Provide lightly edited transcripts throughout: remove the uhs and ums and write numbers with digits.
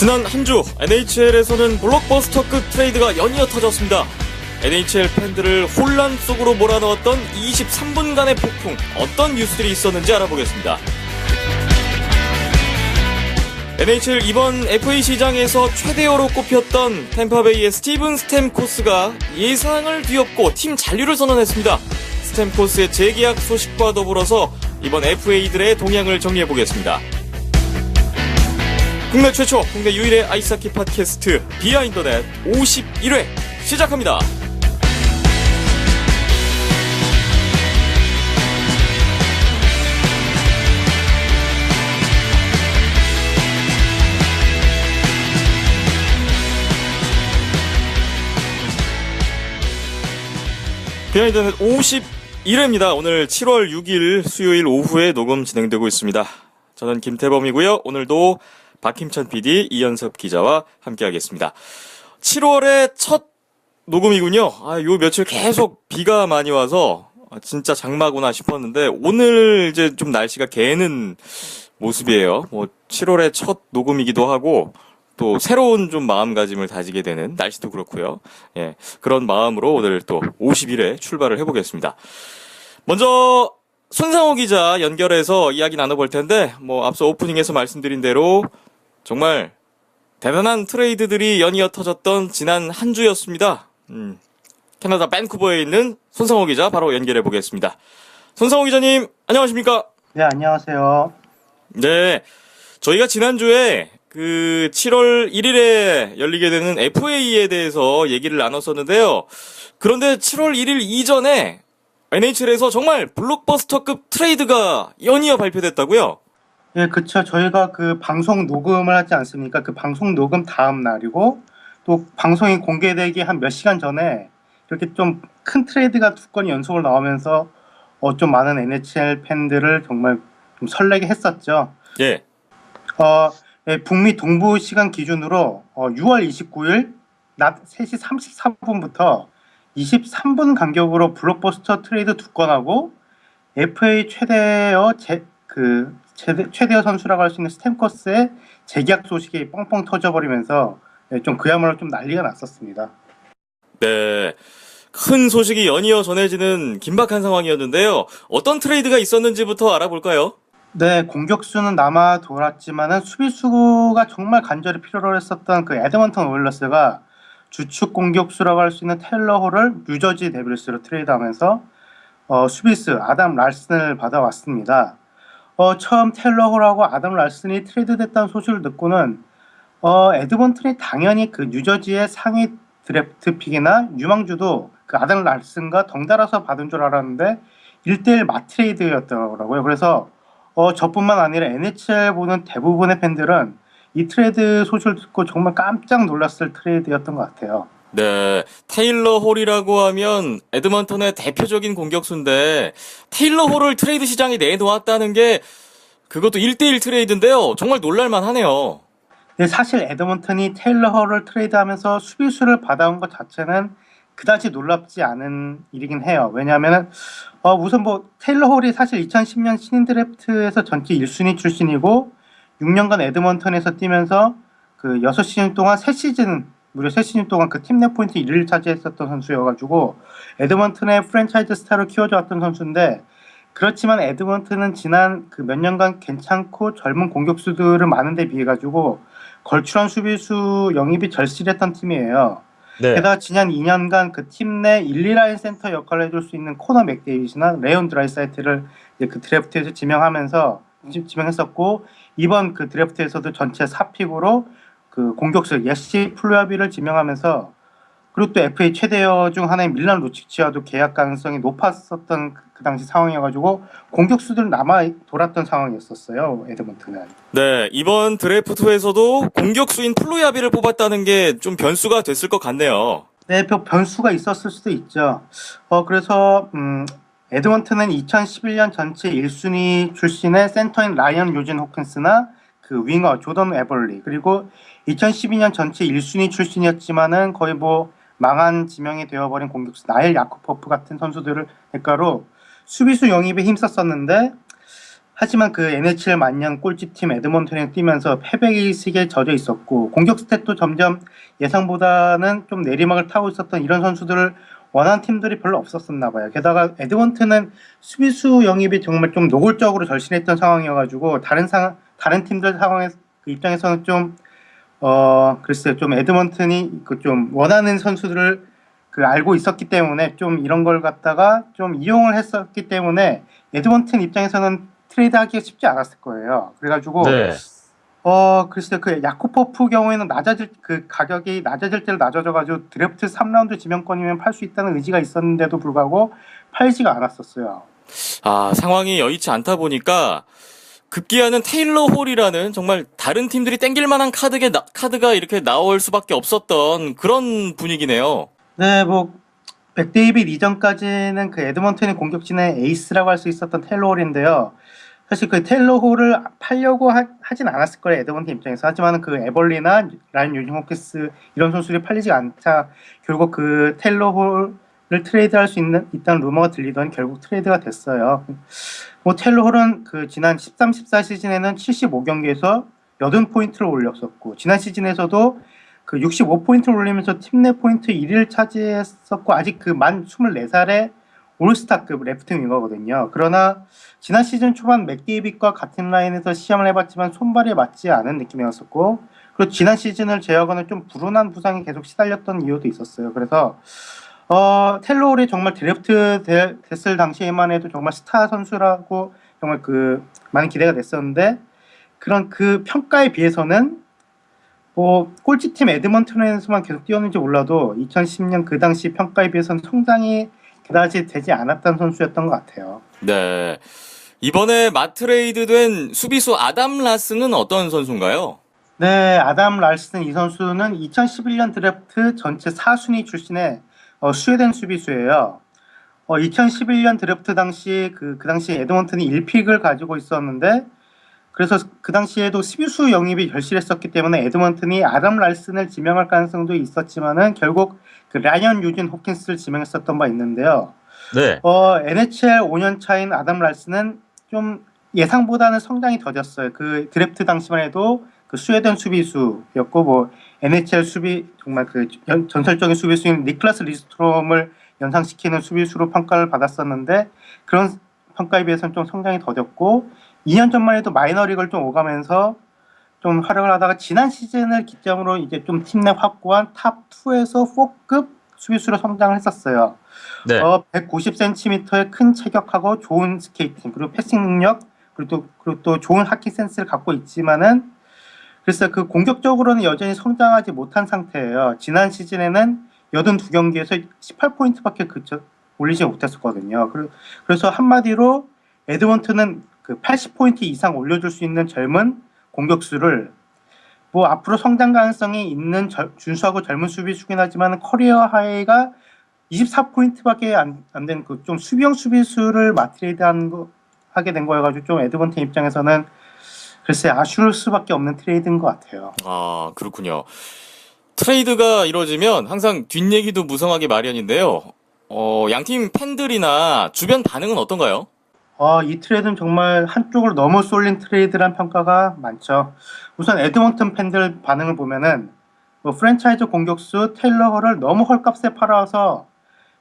지난 한 주 NHL에서는 블록버스터급 트레이드가 연이어 터졌습니다. NHL 팬들을 혼란 속으로 몰아넣었던 23분간의 폭풍, 어떤 뉴스들이 있었는지 알아보겠습니다. NHL 이번 FA 시장에서 최대어로 꼽혔던 템파베이의 스티븐 스탬코스가 예상을 뒤엎고 팀 잔류를 선언했습니다. 스탬코스의 재계약 소식과 더불어서 이번 FA들의 동향을 정리해보겠습니다. 국내 최초, 국내 유일의 아이스하키 팟캐스트 비하인더넷 51회 시작합니다. 비하인더넷 51회입니다. 오늘 7월 6일 수요일 오후에 녹음 진행되고 있습니다. 저는 김태범이고요. 오늘도 박힘찬 PD, 이연섭 기자와 함께하겠습니다. 7월의 첫 녹음이군요. 요 며칠 계속 비가 많이 와서 진짜 장마구나 싶었는데 오늘 이제 좀 날씨가 개는 모습이에요. 7월의 첫 녹음이기도 하고 또 새로운 좀 마음가짐을 다지게 되는 날씨도 그렇고요. 예, 그런 마음으로 오늘 또 51회 출발을 해보겠습니다. 먼저 손상호 기자 연결해서 이야기 나눠볼 텐데 앞서 오프닝에서 말씀드린 대로 정말 대단한 트레이드들이 연이어 터졌던 지난 한 주였습니다. 캐나다 밴쿠버에 있는 손상호 기자 바로 연결해 보겠습니다. 손상호 기자님, 안녕하십니까? 네, 안녕하세요. 네, 저희가 지난주에 7월 1일에 열리게 되는 FA에 대해서 얘기를 나눴었는데요. 그런데 7월 1일 이전에 NHL에서 정말 블록버스터급 트레이드가 연이어 발표됐다고요? 예, 그쵸. 저희가 방송 녹음을 하지 않습니까? 그 방송 녹음 다음 날이고, 또 방송이 공개되기 한 몇 시간 전에 이렇게 좀 큰 트레이드가 두 건이 연속으로 나오면서 좀 많은 NHL 팬들을 정말 좀 설레게 했었죠. 예. 예, 북미 동부 시간 기준으로 6월 29일 낮 3시 34분부터 23분 간격으로 블록버스터 트레이드 두 건하고 FA 최대어 선수라고 할 수 있는 스탬코스의 재계약 소식이 뻥뻥 터져버리면서 좀 그야말로 좀 난리가 났었습니다. 네, 큰 소식이 연이어 전해지는 긴박한 상황이었는데요. 어떤 트레이드가 있었는지부터 알아볼까요? 네, 공격수는 남아 돌았지만은 수비수가 정말 간절히 필요로 했었던 에드먼턴 오일러스가 주축 공격수라고 할 수 있는 테일러 홀을 뉴저지 데빌스로 트레이드하면서 수비수 아담 랄슨을 받아왔습니다. 처음 테일러 홀하고 아담 랄슨이 트레이드됐다는 소식을 듣고는 에드먼턴이 당연히 뉴저지의 상위 드래프트 픽이나 유망주도 아담 랄슨과 덩달아서 받은 줄 알았는데 1대1 맞트레이드였더라고요. 그래서 저뿐만 아니라 NHL 보는 대부분의 팬들은 이 트레이드 소식을 듣고 정말 깜짝 놀랐을 트레이드였던 것 같아요. 네, 테일러 홀이라고 하면 에드먼턴의 대표적인 공격수인데 테일러 홀을 트레이드 시장에 내놓았다는 게 그것도 1대1 트레이드인데요. 정말 놀랄만 하네요. 네, 사실 에드먼턴이 테일러 홀을 트레이드하면서 수비수를 받아온 것 자체는 그다지 놀랍지 않은 일이긴 해요. 왜냐하면 우선 테일러 홀이 사실 2010년 신인 드래프트에서 전체 1순위 출신이고 6년간 에드먼턴에서 뛰면서 6시즌 동안 무려 3시즌 동안 팀 내 포인트 1위를 차지했었던 선수여가지고 에드먼턴의 프랜차이즈 스타로 키워져왔던 선수인데, 그렇지만 에드먼턴은 지난 몇 년간 괜찮고 젊은 공격수들을 많은데 비해 가지고 걸출한 수비수 영입이 절실했던 팀이에요. 네. 게다가 지난 2년간 팀 내 1, 2라인 센터 역할을 해줄 수 있는 코너 맥데이빗이나 레온 드라이사이트를 드래프트에서 지명했었고, 이번 드래프트에서도 전체 4픽으로 공격수 예시 플루아비를 지명하면서, 그리고 또 FA 최대어 중 하나인 밀란 루치치와도 계약 가능성이 높았었던 그 당시 상황이어가지고 공격수들 남아 돌았던 상황이었었어요, 에드먼튼은. 네, 이번 드래프트에서도 공격수인 플루야비를 뽑았다는 게 좀 변수가 됐을 것 같네요. 네, 변수가 있었을 수도 있죠. 그래서 에드먼튼은 2011년 전체 1순위 출신의 센터인 라이언 요진 호킨스나 윙어 조던 에벌리, 그리고 2012년 전체 1순위 출신이었지만은 거의 망한 지명이 되어버린 공격수 나일 야쿠포프 같은 선수들을 대가로 수비수 영입에 힘썼었는데, 하지만 그 NHL 만년 꼴찌팀 에드먼턴에 뛰면서 패배의식에 젖어 있었고 공격 스탯도 점점 예상보다는 좀 내리막을 타고 있었던 이런 선수들을 원하는 팀들이 별로 없었었나 봐요. 게다가 에드먼튼은 수비수 영입이 정말 좀 노골적으로 절실했던 상황이어가지고 다른 팀들 상황에 그 입장에서는 좀 글쎄요, 좀 에드먼튼이 그 좀 원하는 선수들을 그 알고 있었기 때문에 좀 이런 걸 갖다가 좀 이용을 했었기 때문에 에드먼튼 입장에서는 트레이드하기가 쉽지 않았을 거예요. 그래가지고 네. 글쎄요, 그 야코포프 경우에는 그 가격이 낮아질 대로 낮아져가지고 드래프트 3라운드 지명권이면 팔 수 있다는 의지가 있었는데도 불구하고 팔지가 않았었어요. 아, 상황이 여의치 않다 보니까 급기야는 테일러 홀이라는 정말 다른 팀들이 땡길 만한 카드가 이렇게 나올 수밖에 없었던 그런 분위기네요. 네, 뭐 백데이빗 이전까지는 그 에드먼튼의 공격진의 에이스라고 할 수 있었던 테일러 홀인데요. 사실 그 테일러 홀을 팔려고 하진 않았을 거예요, 에드먼튼 입장에서. 하지만 그 에벌리나 라인 요징 호키스 이런 선수들이 팔리지 않자 결국 그 테일러 홀을 트레이드할 수 있다는 루머가 들리더니 결국 트레이드가 됐어요. 뭐 테일러 홀은 그 지난 13-14 시즌에는 75경기에서 80포인트를 올렸었고 지난 시즌에서도 그 65포인트를 올리면서 팀 내 포인트 1위를 차지했었고 아직 그 만 24살의 올스타급 레프트 윙어거든요. 그러나 지난 시즌 초반 맥데이빗과 같은 라인에서 시험을 해봤지만 손발이 맞지 않은 느낌이었었고 그리고 지난 시즌을 제외하고는 좀 불운한 부상이 계속 시달렸던 이유도 있었어요. 그래서 텔러 홀이 정말 드래프트 됐을 당시에만 해도 정말 스타 선수라고 정말 그 많은 기대가 됐었는데 그런 그 평가에 비해서는 뭐 꼴찌팀 에드먼튼에서만 계속 뛰었는지 몰라도 2010년 그 당시 평가에 비해서는 성장이 그다지 되지 않았던 선수였던 것 같아요. 네. 이번에 마트레이드된 수비수 아담 라스는 어떤 선수인가요? 네, 아담 랄슨 이 선수는 2011년 드래프트 전체 4순위 출신의 스웨덴 수비수예요. 2011년 드래프트 당시 그 당시 에드먼튼이 1픽을 가지고 있었는데 그래서 그 당시에도 수비수 영입이 결실했었기 때문에 에드먼튼이 아담 랄슨을 지명할 가능성도 있었지만은 결국 그 라이언 유진 호킨스를 지명했었던 바 있는데요. 네. NHL 5년 차인 아담 랄슨은 좀 예상보다는 성장이 더뎠어요. 그 드래프트 당시만 해도 그 스웨덴 수비수였고 뭐 NHL 수비 정말 그 전설적인 수비수인 니클라스 리스트롬을 연상시키는 수비수로 평가를 받았었는데 그런 평가에 비해서는 좀 성장이 더뎠고 2년 전만 해도 마이너리그를 좀 오가면서 좀 활약을 하다가 지난 시즌을 기점으로 이제 좀 팀 내 확고한 탑 2에서 4급 수비수로 성장을 했었어요. 네. 190cm의 큰 체격하고 좋은 스케이팅 그리고 패싱 능력 그리고 또 좋은 하키 센스를 갖고 있지만은 그래서 그 공격적으로는 여전히 성장하지 못한 상태예요. 지난 시즌에는 82경기에서 18포인트밖에 올리지 못했었거든요. 그래서 한마디로 에드먼튼은 그 80포인트 이상 올려줄 수 있는 젊은 공격수를 뭐 앞으로 성장 가능성이 있는 준수하고 젊은 수비수긴 하지만 커리어 하이가 24포인트밖에 안 된 그 좀 수비형 수비수를 하게 된 거여가지고 좀 에드먼튼 입장에서는 글쎄 아쉬울 수밖에 없는 트레이드인 것 같아요. 아, 그렇군요. 트레이드가 이루어지면 항상 뒷얘기도 무성하게 마련인데요. 양팀 팬들이나 주변 반응은 어떤가요? 이 트레이드는 정말 한쪽으로 너무 쏠린 트레이드란 평가가 많죠. 우선 에드먼튼 팬들 반응을 보면은 뭐 프랜차이즈 공격수 테일러 홀을 너무 헐값에 팔아서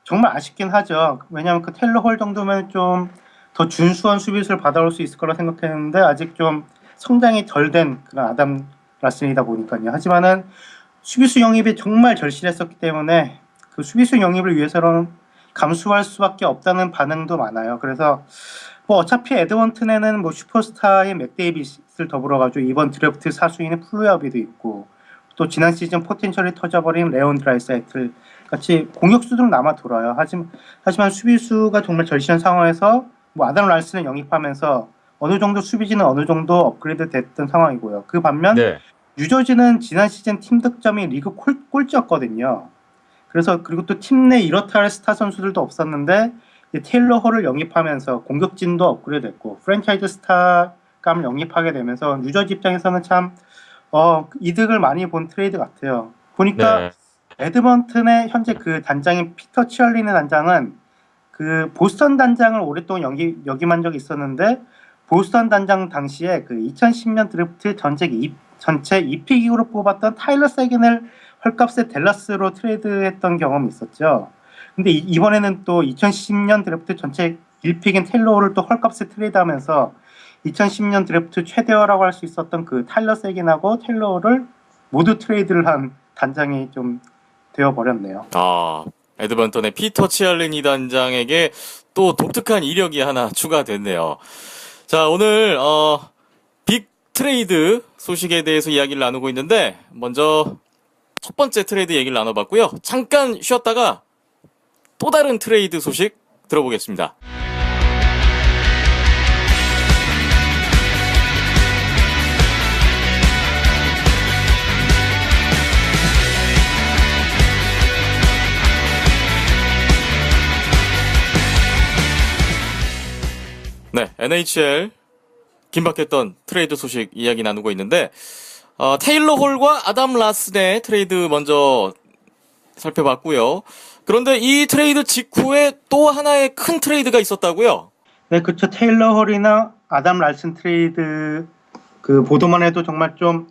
정말 아쉽긴 하죠. 왜냐하면 그 테일러 홀 정도면 좀 더 준수한 수비수를 받아올 수 있을 거라 생각했는데 아직 좀 성장이 덜 된 그런 아담 라슨이다 보니까요. 하지만은 수비수 영입이 정말 절실했었기 때문에 그 수비수 영입을 위해서는 감수할 수밖에 없다는 반응도 많아요. 그래서 뭐 어차피 에드먼튼에는 뭐 슈퍼스타인 맥데이빗을 더불어가지고 이번 드래프트 4순위는 플루야비도 있고 또 지난 시즌 포텐셜이 터져버린 레온 드라이사이틀 같이 공격수들은 남아 돌아요. 하지만 수비수가 정말 절실한 상황에서 뭐 아담 랄슨을 영입하면서 어느 정도 수비진은 어느 정도 업그레이드 됐던 상황이고요. 그 반면 네. 뉴저지는 지난 시즌 팀 득점이 리그 꼴찌였거든요. 그리고 또 팀 내 이렇다 할 스타 선수들도 없었는데 테일러 홀을 영입하면서 공격진도 업그레이드됐고 프랜차이즈 스타감을 영입하게 되면서 뉴저지 입장에서는 참 이득을 많이 본 트레이드 같아요. 보니까 네. 에드먼튼의 현재 그 단장인 피터 치얼리는 단장은 그 보스턴 단장을 오랫동안 역임한 적이 있었는데 보스턴 단장 당시에 그 2010년 드래프트 전체 2픽으로 뽑았던 타일러 세긴을 헐값에 댈러스로 트레이드했던 경험이 있었죠. 근데 이번에는 또 2010년 드래프트 전체 1픽인 테일러를 또 헐값에 트레이드하면서 2010년 드래프트 최대어라고 할 수 있었던 그 타일러 세긴하고 테일러를 모두 트레이드를 한 단장이 좀 되어버렸네요. 에드먼턴의 피터 치알리니 단장에게 또 독특한 이력이 하나 추가됐네요. 자, 오늘 빅 트레이드 소식에 대해서 이야기를 나누고 있는데 먼저 첫 번째 트레이드 얘기를 나눠봤고요. 잠깐 쉬었다가 또 다른 트레이드 소식 들어보겠습니다. 네, NHL 긴박했던 트레이드 소식 이야기 나누고 있는데 테일러 홀과 아담 라슨의 트레이드 먼저 살펴봤고요. 그런데 이 트레이드 직후에 또 하나의 큰 트레이드가 있었다고요? 네, 그렇죠. 테일러 홀이나 아담 라슨 트레이드 그 보도만 해도 정말 좀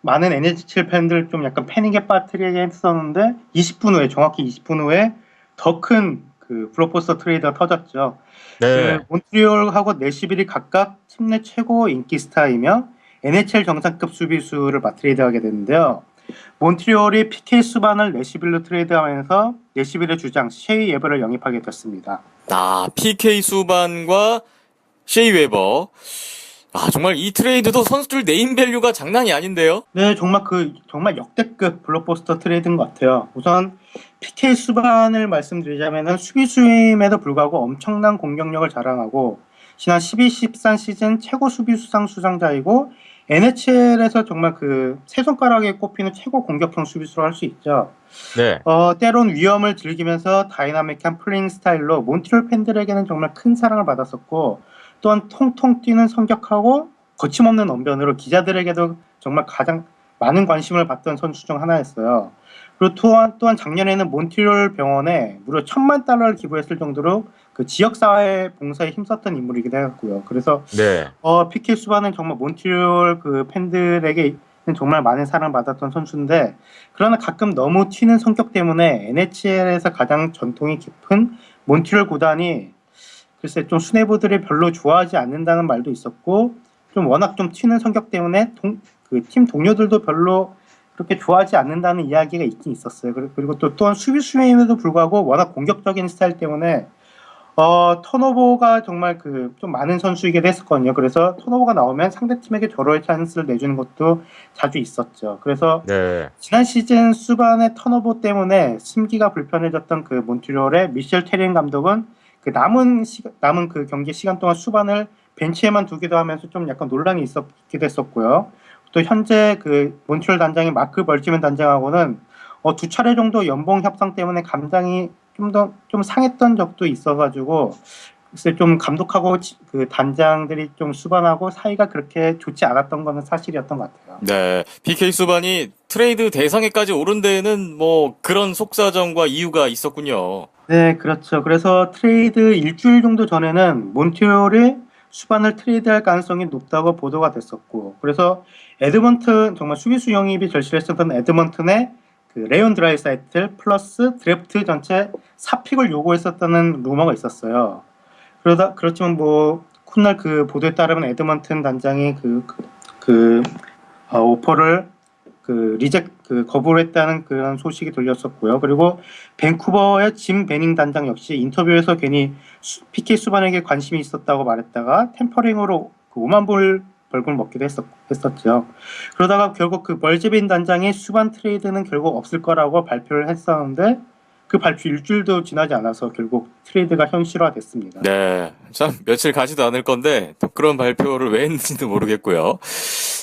많은 NHL 팬들 좀 약간 패닉에 빠뜨리게 했었는데 20분 후에 정확히 20분 후에 더 큰 그 블록버스터 트레이드가 터졌죠. 네. 그 몬트리올하고 내시빌이 각각 팀 내 최고 인기 스타이며 NHL 정상급 수비수를 맞트레이드하게 되는데요. 몬트리올이 PK 수반을 내시빌로 트레이드하면서 내시빌의 주장 셰이 웨버를 영입하게 됐습니다. PK 수반과 셰이 웨버. 정말 이 트레이드도 선수들 네임밸류가 장난이 아닌데요? 네, 정말 역대급 블록버스터 트레이드인 것 같아요. 우선 PK 수반을 말씀드리자면은 수비수임에도 불구하고 엄청난 공격력을 자랑하고 지난 12-13 시즌 최고 수비수상 수상자이고 NHL에서 정말 그 세 손가락에 꼽히는 최고 공격형 수비수로 할 수 있죠. 네. 때론 위험을 즐기면서 다이나믹한 플레잉 스타일로 몬트리올 팬들에게는 정말 큰 사랑을 받았었고 또한 통통 뛰는 성격하고 거침없는 언변으로 기자들에게도 정말 가장 많은 관심을 받던 선수 중 하나였어요. 그리고 또한 작년에는 몬트리올 병원에 무려 $10,000,000를 기부했을 정도로 그 지역사회 봉사에 힘썼던 인물이기도 했고요. 그래서 네. PK 수반은 정말 몬트리올 그 팬들에게 정말 많은 사랑을 받았던 선수인데 그러나 가끔 너무 튀는 성격 때문에 NHL에서 가장 전통이 깊은 몬트리올 구단이 글쎄 좀 수뇌부들이 별로 좋아하지 않는다는 말도 있었고 좀 워낙 좀 튀는 성격 때문에 그 팀 동료들도 별로 그렇게 좋아하지 않는다는 이야기가 있긴 있었어요. 그리고 또한 수비수임에도 불구하고 워낙 공격적인 스타일 때문에 턴오버가 정말 그 좀 많은 선수이기도 했었거든요. 그래서 턴오버가 나오면 상대 팀에게 절호의 찬스를 내주는 것도 자주 있었죠. 그래서 네. 지난 시즌 수반의 턴오버 때문에 심기가 불편해졌던 그 몬트리올의 미셸 테린 감독은 그 남은 그 경기 시간 동안 수반을 벤치에만 두기도 하면서 좀 약간 논란이 있기도 했었고요. 또 현재 그 몬트리올 단장인 마크 벌지맨 단장하고는 두 차례 정도 연봉 협상 때문에 감정이 좀 상했던 적도 있어가지고 글쎄 좀 감독하고 그 단장들이 좀 수반하고 사이가 그렇게 좋지 않았던 거는 사실이었던 것 같아요. 네, PK 수반이 트레이드 대상에까지 오른 데에는 뭐 그런 속사정과 이유가 있었군요. 네, 그렇죠. 그래서 트레이드 일주일 정도 전에는 몬트리올이 수반을 트레이드할 가능성이 높다고 보도가 됐었고, 그래서 에드먼튼 정말 수비수 영입이 절실했었던 에드먼튼의 그 레온 드라이사이틀 플러스 드래프트 전체 4픽을 요구했었다는 루머가 있었어요. 그렇지만 뭐 훗날 그 보도에 따르면 에드먼튼 단장이 오퍼를 거부를 했다는 그런 소식이 들렸었고요. 그리고 밴쿠버의 짐 베닝 단장 역시 인터뷰에서 괜히 PK 수반에게 관심이 있었다고 말했다가 템퍼링으로 그 5만 불 벌금을 먹기도 했었죠. 그러다가 결국 그 벌제빈 단장의 수반 트레이드는 결국 없을 거라고 발표를 했었는데 그 발표 일주일도 지나지 않아서 결국 트레이드가 현실화됐습니다. 네, 참 며칠 가지도 않을 건데 또 그런 발표를 왜 했는지도 모르겠고요.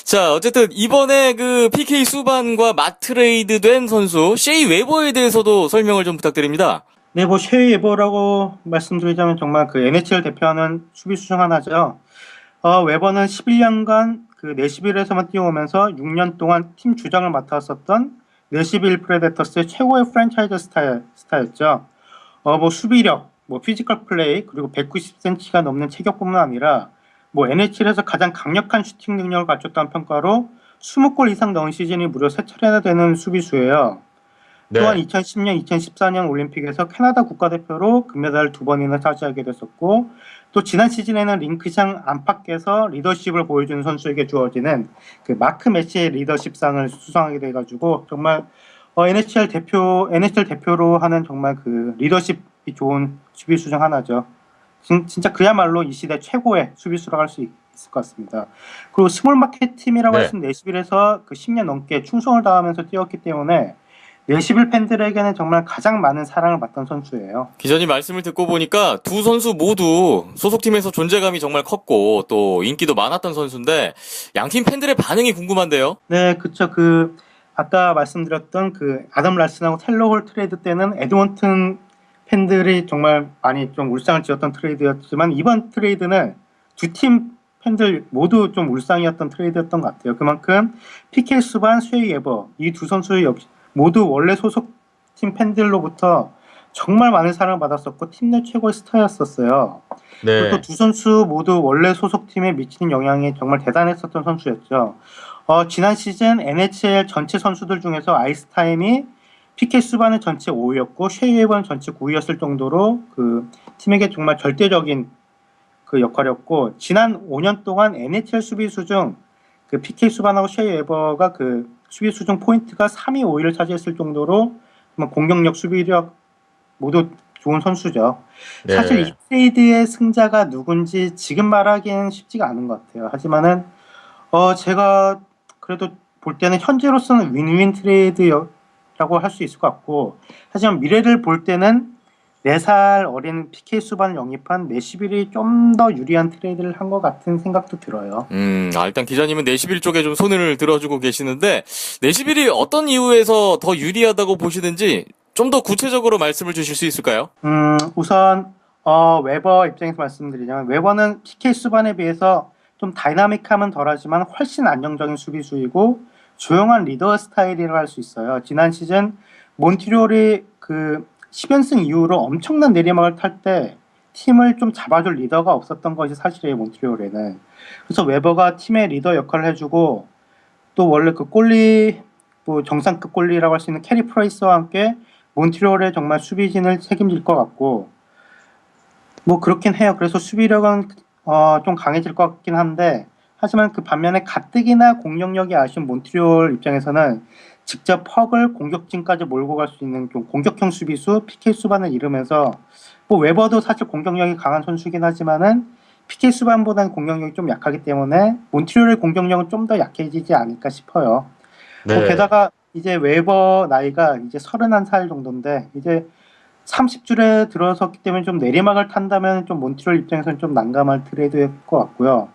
자, 어쨌든 이번에 그 PK 수반과 맞트레이드된 선수 셰이 웨버에 대해서도 설명을 좀 부탁드립니다. 네, 뭐 셰이 웨버라고 말씀드리자면 정말 그 NHL 대표하는 수비수 중 하나죠. 웨버는 11년간 그 내시빌에서만 뛰어오면서 6년 동안 팀 주장을 맡았었던 내시빌 프레데터스의 최고의 프랜차이즈 스타였죠. 뭐 수비력, 뭐 피지컬 플레이, 그리고 190cm가 넘는 체격뿐만 아니라 뭐 NHL에서 가장 강력한 슈팅 능력을 갖췄다는 평가로 20골 이상 넣은 시즌이 무려 3차례나 되는 수비수예요. 또한 네. 2010년, 2014년 올림픽에서 캐나다 국가대표로 금메달을 2번이나 차지하게 됐었고, 또 지난 시즌에는 링크장 안팎에서 리더십을 보여주는 선수에게 주어지는 그 마크 매시의 리더십상을 수상하게 돼가지고 정말 NHL 대표로 하는 정말 그 리더십이 좋은 수비수 중 하나죠. 진짜 그야말로 이 시대 최고의 수비수라고 할 수 있을 것 같습니다. 그리고 스몰 마켓 팀이라고 할 수 있는 내시빌에서 그 10년 넘게 충성을 다하면서 뛰었기 때문에 내시빌 팬들에게는 정말 가장 많은 사랑을 받던 선수예요. 기자님 말씀을 듣고 보니까 두 선수 모두 소속팀에서 존재감이 정말 컸고 또 인기도 많았던 선수인데 양팀 팬들의 반응이 궁금한데요. 네, 그쵸. 아까 말씀드렸던 그 아담 랄슨하고 텔러 홀 트레이드 때는 에드먼튼 팬들이 정말 많이 좀 울상을 지었던 트레이드였지만 이번 트레이드는 두 팀 팬들 모두 좀 울상이었던 트레이드였던 것 같아요. 그만큼 피케 수반, 쉐이 에버 이 두 선수 역시 모두 원래 소속팀 팬들로부터 정말 많은 사랑을 받았었고 팀 내 최고의 스타였었어요. 네. 그리고 또 두 선수 모두 원래 소속팀에 미치는 영향이 정말 대단했었던 선수였죠. 지난 시즌 NHL 전체 선수들 중에서 아이스 타임이 피케 수바는 전체 5위였고 쉐이 웨버는 전체 9위였을 정도로 그 팀에게 정말 절대적인 그 역할이었고 지난 5년 동안 NHL 수비수 중 그 피케 수반하고 쉐이 웨버가 그 수비수 중 포인트가 3위, 5위를 차지했을 정도로 정말 공격력, 수비력 모두 좋은 선수죠. 네. 사실 이 트레이드의 승자가 누군지 지금 말하기는 쉽지가 않은 것 같아요. 하지만은 제가 그래도 볼 때는 현재로서는 윈윈 트레이드라고 할 수 있을 것 같고, 하지만 미래를 볼 때는 4살 어린 PK 수반을 영입한 내시빌이 좀 더 유리한 트레이드를 한 것 같은 생각도 들어요. 일단 기자님은 내시빌 쪽에 좀 손을 들어주고 계시는데 내시빌이 어떤 이유에서 더 유리하다고 보시는지 좀 더 구체적으로 말씀을 주실 수 있을까요? 우선 웨버 입장에서 말씀드리자면 웨버는 PK 수반에 비해서 좀 다이나믹함은 덜하지만 훨씬 안정적인 수비수이고 조용한 리더 스타일이라고 할 수 있어요. 지난 시즌 몬트리올이 그 10연승 이후로 엄청난 내리막을 탈 때 팀을 좀 잡아줄 리더가 없었던 것이 사실이에요, 몬트리올에는. 그래서 웨버가 팀의 리더 역할을 해주고 또 원래 그 골리 뭐 정상급 골리라고 할 수 있는 캐리 프라이스와 함께 몬트리올의 정말 수비진을 책임질 것 같고 뭐 그렇긴 해요. 그래서 수비력은 좀 강해질 것 같긴 한데 하지만 그 반면에 가뜩이나 공격력이 아쉬운 몬트리올 입장에서는 직접 퍽을 공격진까지 몰고 갈 수 있는 좀 공격형 수비수 PK 수반을 이루면서 뭐 웨버도 사실 공격력이 강한 선수이긴 하지만은 PK 수반보다는 공격력이 좀 약하기 때문에 몬트리올의 공격력은 좀 더 약해지지 않을까 싶어요. 네. 게다가 이제 웨버 나이가 이제 31살 정도인데 이제 30줄에 들어섰기 때문에 좀 내리막을 탄다면 좀 몬트리올 입장에서는 좀 난감할 트레이드일 것 같고요.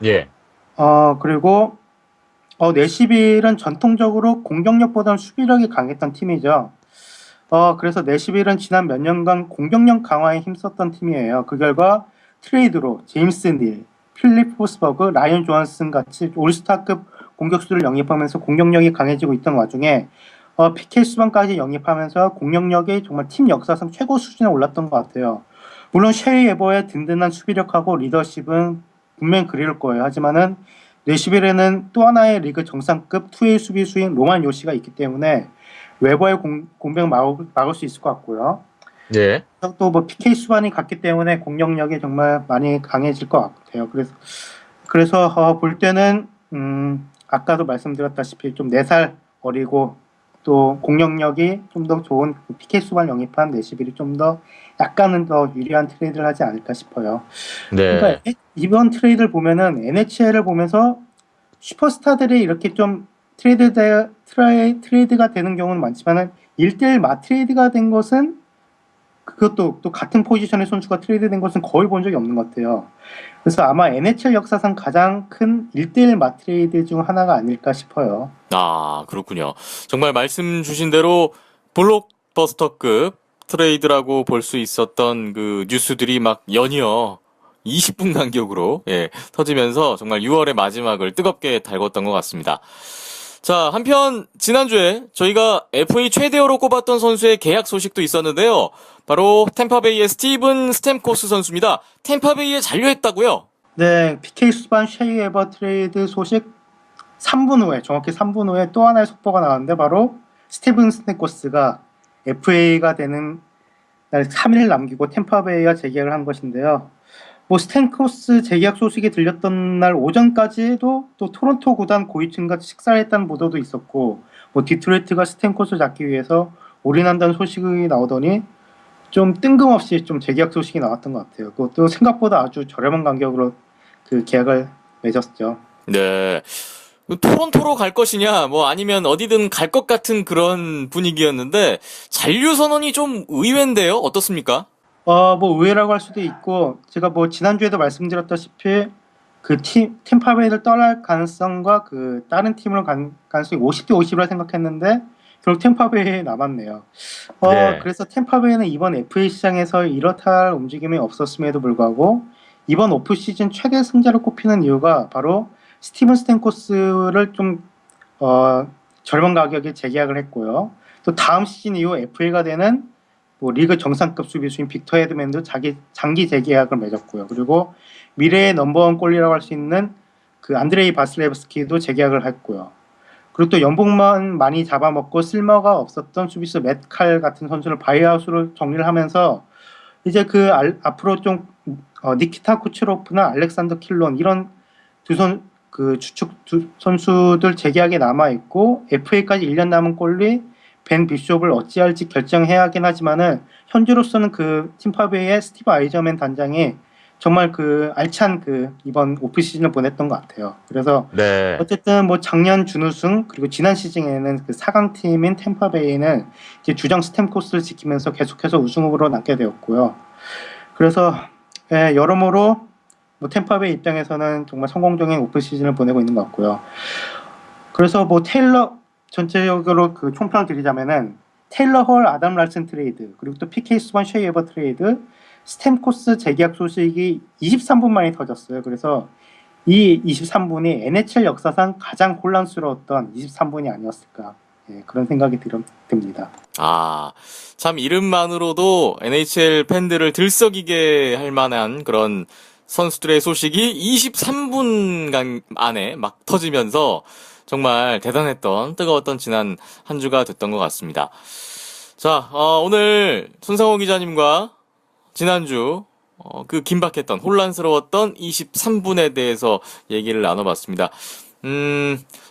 예. 그리고 내시빌은 전통적으로 공격력보다는 수비력이 강했던 팀이죠. 그래서 내시빌은 지난 몇 년간 공격력 강화에 힘썼던 팀이에요. 그 결과 트레이드로 제임스 닐, 필립 포스버그, 라이언 조한슨 같이 올스타급 공격수를 영입하면서 공격력이 강해지고 있던 와중에 PK 수반까지 영입하면서 공격력이 정말 팀 역사상 최고 수준에 올랐던 것 같아요. 물론 쉐이 에버의 든든한 수비력하고 리더십은 분명히 그리울 거예요. 하지만은 내시빌에는 또 하나의 리그 정상급 투웨이 수비수인 로만 요시가 있기 때문에 웨버의 공백 막을 수 있을 것 같고요. 예. 또 뭐 PK 수반이 같기 때문에 공격력이 정말 많이 강해질 것 같아요. 그래서 볼 때는 아까도 말씀드렸다시피 좀 4살 어리고 또 공격력이 좀 더 좋은 PK 수반 영입한 내시빌이 좀 더 약간은 더 유리한 트레이드를 하지 않을까 싶어요. 네. 그러니까 이번 트레이드를 보면은 NHL을 보면서 슈퍼스타들이 이렇게 좀 트레이드가 되는 경우는 많지만은 1대1 맞트레이드가 된 것은 그것도 또 같은 포지션의 선수가 트레이드된 것은 거의 본 적이 없는 것 같아요. 그래서 아마 NHL 역사상 가장 큰 1대1 맞트레이드 중 하나가 아닐까 싶어요. 아, 그렇군요. 정말 말씀 주신 대로 블록버스터급 트레이드라고 볼 수 있었던 그 뉴스들이 막 연이어 20분 간격으로 터지면서 정말 6월의 마지막을 뜨겁게 달궜던 것 같습니다. 자, 한편 지난주에 저희가 FA 최대어로 꼽았던 선수의 계약 소식도 있었는데요. 바로 템파베이의 스티븐 스탬코스 선수입니다. 템파베이에 잔류했다고요? 네, PK 수반 쉐이 에버 트레이드 소식 3분 후에, 정확히 3분 후에 또 하나의 속보가 나왔는데 바로 스티븐 스테코스가 FA가 되는 날 3일 남기고 템파베이와 재계약을 한 것인데요. 뭐 스탠코스 재계약 소식이 들렸던 날 오전까지도 또 토론토 구단 고위층과 식사를 했다는 보도도 있었고, 뭐 디트로이트가 스탠코스를 잡기 위해서 올인한다는 소식이 나오더니 좀 뜬금없이 좀 재계약 소식이 나왔던 것 같아요. 그것도 생각보다 아주 저렴한 간격으로 그 계약을 맺었죠. 네. 토론토로 갈 것이냐, 뭐 아니면 어디든 갈 것 같은 그런 분위기였는데 잔류 선언이 좀 의외인데요. 어떻습니까? 뭐 의외라고 할 수도 있고, 제가 뭐 지난주에도 말씀드렸다시피 그 템파베이를 떠날 가능성과 그 다른 팀으로 간 가능성이 50대 50이라 생각했는데 결국 템파베이에 남았네요. 네. 그래서 템파베이는 이번 FA 시장에서 이렇다 할 움직임이 없었음에도 불구하고 이번 오프 시즌 최대 승자로 꼽히는 이유가 바로 스티븐 스탠코스를 좀 저렴한 가격에 재계약을 했고요. 또 다음 시즌 이후 FA가 되는 뭐 리그 정상급 수비수인 빅터 헤드맨도 장기 재계약을 맺었고요. 그리고 미래의 넘버원 골리라고 할 수 있는 그 안드레이 바슬레브스키도 재계약을 했고요. 그리고 또 연봉만 많이 잡아먹고 쓸모가 없었던 수비수 맷칼 같은 선수를 바이아웃으로 정리를 하면서 이제 그 앞으로 좀 니키타 쿠체로프나 알렉산더 킬론 이런 그 주축 두 선수들 재계약에 남아 있고 FA까지 1년 남은 꼴리 벤 비숍을 어찌할지 결정해야 하긴 하지만은 현재로서는 그 팀파베이의 스티브 아이저맨 단장이 정말 그 알찬 그 이번 오프 시즌을 보냈던 것 같아요. 그래서 네. 어쨌든 뭐 작년 준우승 그리고 지난 시즌에는 그 4강 팀인 템파베이는 이제 주장 스탬코스를 지키면서 계속해서 우승 후보로 남게 되었고요. 그래서 여러모로 뭐 템파베이 입장에서는 정말 성공적인 오프 시즌을 보내고 있는 것 같고요. 그래서 뭐 테일러 전체적으로 그 총평을 드리자면은 테일러 홀 아담 랄슨 트레이드 그리고 또 PK 수반 쉐이 에버 트레이드 스탬코스 재계약 소식이 23분 만에 터졌어요. 그래서 이 23분이 NHL 역사상 가장 혼란스러웠던 23분이 아니었을까 그런 생각이 듭니다. 아, 참 이름만으로도 NHL 팬들을 들썩이게 할 만한 그런 선수들의 소식이 23분간 안에 막 터지면서 정말 대단했던 뜨거웠던 지난 한 주가 됐던 것 같습니다. 자, 오늘 손상호 기자님과 지난주 그 긴박했던 혼란스러웠던 23분에 대해서 얘기를 나눠봤습니다.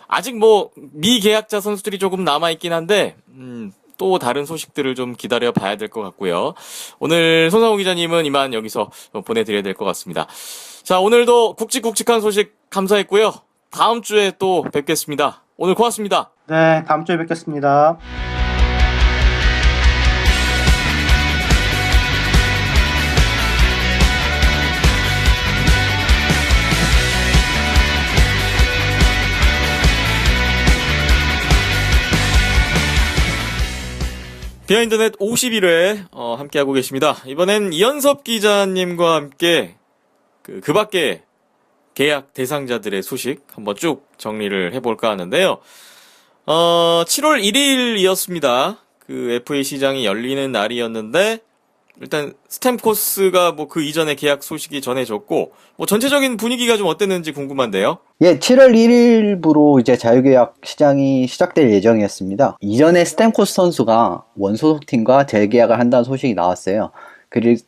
아직 뭐 미계약자 선수들이 조금 남아있긴 한데 또 다른 소식들을 좀 기다려 봐야 될 것 같고요. 오늘 손상호 기자님은 이만 여기서 보내드려야 될 것 같습니다. 자, 오늘도 굵직굵직한 소식 감사했고요. 다음 주에 또 뵙겠습니다. 오늘 고맙습니다. 네, 다음 주에 뵙겠습니다. 비하인드넷 51회 함께하고 계십니다. 이번엔 이현섭 기자님과 함께 그 밖에 계약 대상자들의 소식 한번 쭉 정리를 해볼까 하는데요. 7월 1일이었습니다. 그 FA 시장이 열리는 날이었는데 일단 스탬코스가 뭐 그 이전에 계약 소식이 전해졌고 뭐 전체적인 분위기가 좀 어땠는지 궁금한데요. 예, 7월 1일부로 이제 자유계약 시장이 시작될 예정이었습니다. 이전에 스탬코스 선수가 원소속팀과 재계약을 한다는 소식이 나왔어요.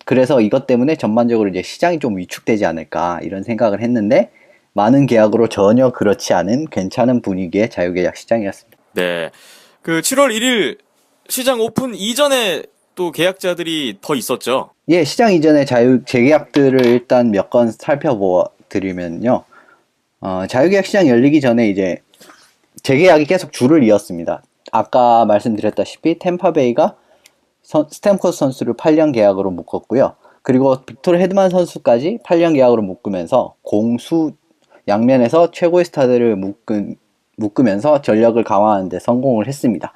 그래서 이것 때문에 전반적으로 이제 시장이 좀 위축되지 않을까 이런 생각을 했는데 많은 계약으로 전혀 그렇지 않은 괜찮은 분위기의 자유계약 시장이었습니다. 네. 그 7월 1일 시장 오픈 이전에 또 계약자들이 더 있었죠. 예, 시장 이전에 재계약들을 일단 몇 건 살펴보드리면요. 자유계약 시장 열리기 전에 이제 재계약이 계속 줄을 이었습니다. 아까 말씀드렸다시피 템파베이가 스탬코스 선수를 8년 계약으로 묶었고요. 그리고 빅토르 헤드만 선수까지 8년 계약으로 묶으면서 공수 양면에서 최고의 스타들을 묶으면서 전력을 강화하는 데 성공을 했습니다.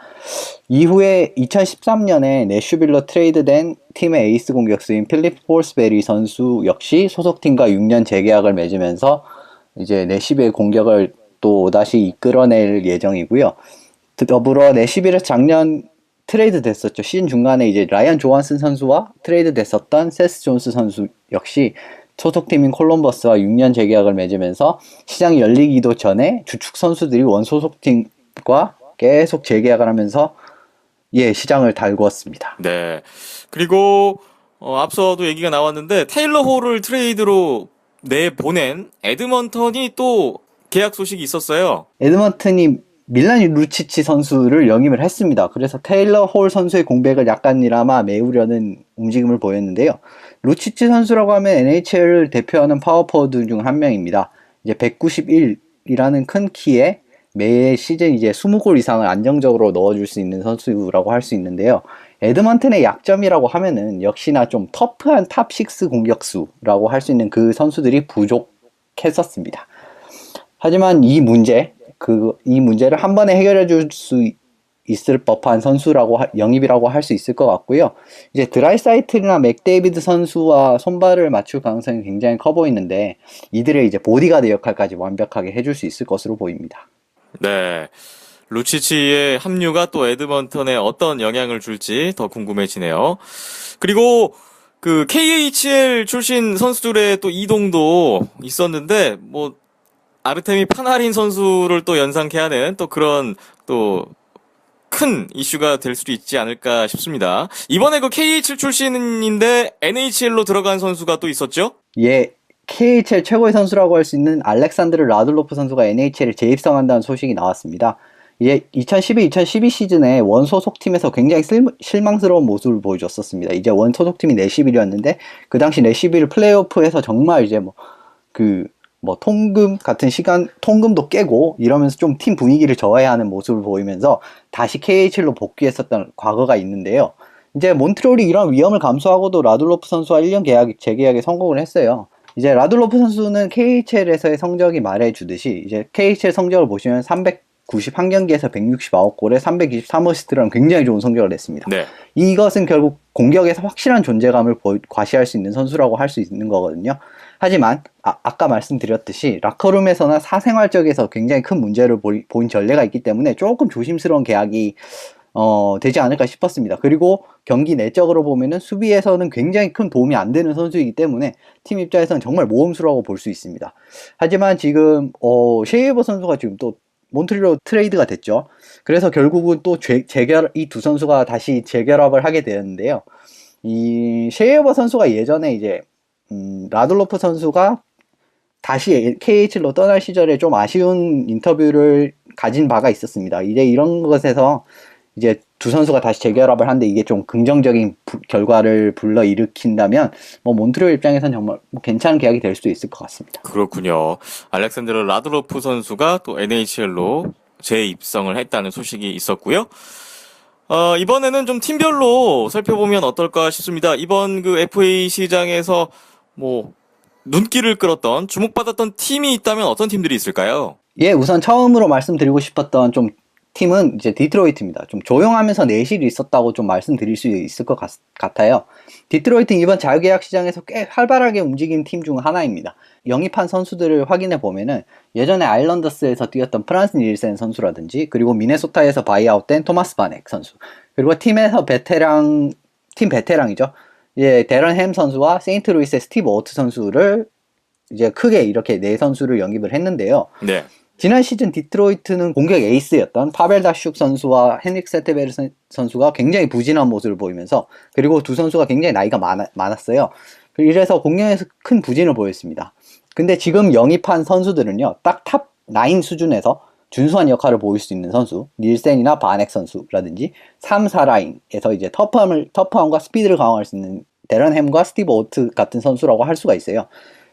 이후에 2013년에 내슈빌로 트레이드된 팀의 에이스 공격수인 필립 폴스베리 선수 역시 소속팀과 6년 재계약을 맺으면서 이제 내시빌의 공격을 또 다시 이끌어낼 예정이고요. 더불어 내시빌에서 작년 트레이드 됐었죠. 시즌 중간에 이제 라이언 조한슨 선수와 트레이드 됐었던 세스 존스 선수 역시 소속팀인 콜럼버스와 6년 재계약을 맺으면서 시장이 열리기도 전에 주축 선수들이 원 소속팀과 계속 재계약을 하면서 시장을 달구었습니다. 네. 그리고 앞서도 얘기가 나왔는데 테일러 홀을 트레이드로 내보낸 에드먼턴이 또 계약 소식이 있었어요. 에드먼턴이 밀란 루치치 선수를 영입을 했습니다. 그래서 테일러 홀 선수의 공백을 약간이나마 메우려는 움직임을 보였는데요. 루치치 선수라고 하면 NHL을 대표하는 파워포워드 중 한 명입니다. 이제 191이라는 큰 키에 매 시즌 이제 20골 이상을 안정적으로 넣어줄 수 있는 선수라고 할 수 있는데요. 에드먼튼의 약점이라고 하면은 역시나 좀 터프한 탑6 공격수라고 할 수 있는 그 선수들이 부족했었습니다. 하지만 이 문제를 한 번에 해결해 줄 수 있을 법한 영입이라고 할 수 있을 것 같고요. 이제 드라이사이틀이나 맥데이비드 선수와 손발을 맞출 가능성이 굉장히 커 보이는데 이들의 이제 보디가드 역할까지 완벽하게 해줄 수 있을 것으로 보입니다. 네. 루치치의 합류가 또 에드먼턴에 어떤 영향을 줄지 더 궁금해지네요. 그리고 그 KHL 출신 선수들의 또 이동도 있었는데 뭐 아르테미 파나린 선수를 또 연상케 하는 또 그런 또 큰 이슈가 될 수도 있지 않을까 싶습니다. 이번에 그 KHL 출신인데 NHL로 들어간 선수가 또 있었죠? KHL 최고의 선수라고 할 수 있는 알렉산드르 라들로프 선수가 NHL에 재입성한다는 소식이 나왔습니다. 이제 2011-2012 시즌에 원 소속팀에서 굉장히 실망스러운 모습을 보여줬었습니다. 이제 원 소속팀이 내시빌이었는데 그 당시 내시빌 플레이오프에서 정말 이제 통금 같은 통금도 깨고 이러면서 좀 팀 분위기를 저해하는 모습을 보이면서 다시 KHL로 복귀했었던 과거가 있는데요. 이제 몬트리올이 이런 위험을 감수하고도 라들로프 선수와 1년 재계약에 성공을 했어요. 이제 라들로프 선수는 KHL에서의 성적이 말해주듯이 이제 KHL 성적을 보시면 391경기에서 169골에 323어시스트라는 굉장히 좋은 성적을 냈습니다. 네. 이것은 결국 공격에서 확실한 존재감을 과시할 수 있는 선수라고 할 수 있는 거거든요. 하지만 아까 말씀드렸듯이 라커룸에서나 사생활적에서 굉장히 큰 문제를 보인 전례가 있기 때문에 조금 조심스러운 계약이 되지 않을까 싶었습니다. 그리고 경기 내적으로 보면은 수비에서는 굉장히 큰 도움이 안 되는 선수이기 때문에 팀 입장에서는 정말 모험수라고 볼 수 있습니다. 하지만 지금 셰이버 선수가 지금 또 몬트리올로 트레이드가 됐죠. 그래서 결국은 또 이 두 선수가 다시 재결합을 하게 되었는데요. 이 셰이버 선수가 예전에 이제 라들로프 선수가 다시 KHL로 떠날 시절에 좀 아쉬운 인터뷰를 가진 바가 있었습니다. 이제 이런 것에서 이제 두 선수가 다시 재결합을 하는데 이게 좀 긍정적인 결과를 불러일으킨다면 몬트리올 입장에서는 정말 괜찮은 계약이 될 수도 있을 것 같습니다. 그렇군요. 알렉산드르 라드로프 선수가 또 NHL로 재입성을 했다는 소식이 있었고요. 이번에는 좀 팀별로 살펴보면 어떨까 싶습니다. 이번 그 FA 시장에서 눈길을 끌었던 주목받았던 팀이 있다면 어떤 팀들이 있을까요? 우선 처음으로 말씀드리고 싶었던 팀은 이제 디트로이트입니다. 좀 조용하면서 내실이 있었다고 좀 말씀드릴 수 있을 것 같아요. 디트로이트는 이번 자유계약 시장에서 꽤 활발하게 움직인 팀 중 하나입니다. 영입한 선수들을 확인해 보면은 예전에 아일랜더스에서 뛰었던 프란스 닐센 선수라든지 그리고 미네소타에서 바이아웃된 토마스 바넥 선수 그리고 팀 베테랑이죠. 데런 햄 선수와 세인트루이스의 스티브 오트 선수를 이제 크게 이렇게 네 선수를 영입을 했는데요. 네. 지난 시즌 디트로이트는 공격 에이스였던 파벨 다슈크 선수와 헨릭 세테베르 선수가 굉장히 부진한 모습을 보이면서 그리고 두 선수가 굉장히 나이가 많았어요. 이래서 공격에서 큰 부진을 보였습니다. 근데 지금 영입한 선수들은요, 딱 탑 9 수준에서 준수한 역할을 보일 수 있는 선수, 닐센이나 바넥 선수라든지 3, 4라인에서 이제 터프함과 스피드를 강화할 수 있는 데런 햄과 스티브 오트 같은 선수라고 할 수가 있어요.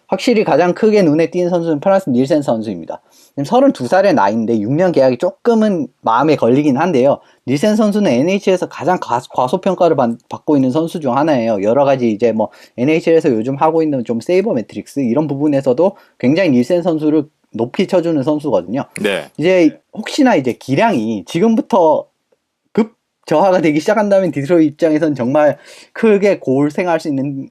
확실히 가장 크게 눈에 띄는 선수는 프란스 닐센 선수입니다. 32살의 나이인데 6년 계약이 조금은 마음에 걸리긴 한데요. 닐센 선수는 NHL에서 가장 과소평가를 받고 있는 선수 중 하나예요. 여러 가지 이제 NHL에서 요즘 하고 있는 좀 세이버 매트릭스 이런 부분에서도 굉장히 닐센 선수를 높이 쳐주는 선수거든요. 네. 이제 혹시나 이제 기량이 지금부터 급 저하가 되기 시작한다면 디트로이트 입장에서는 정말 크게 고생할 수 있는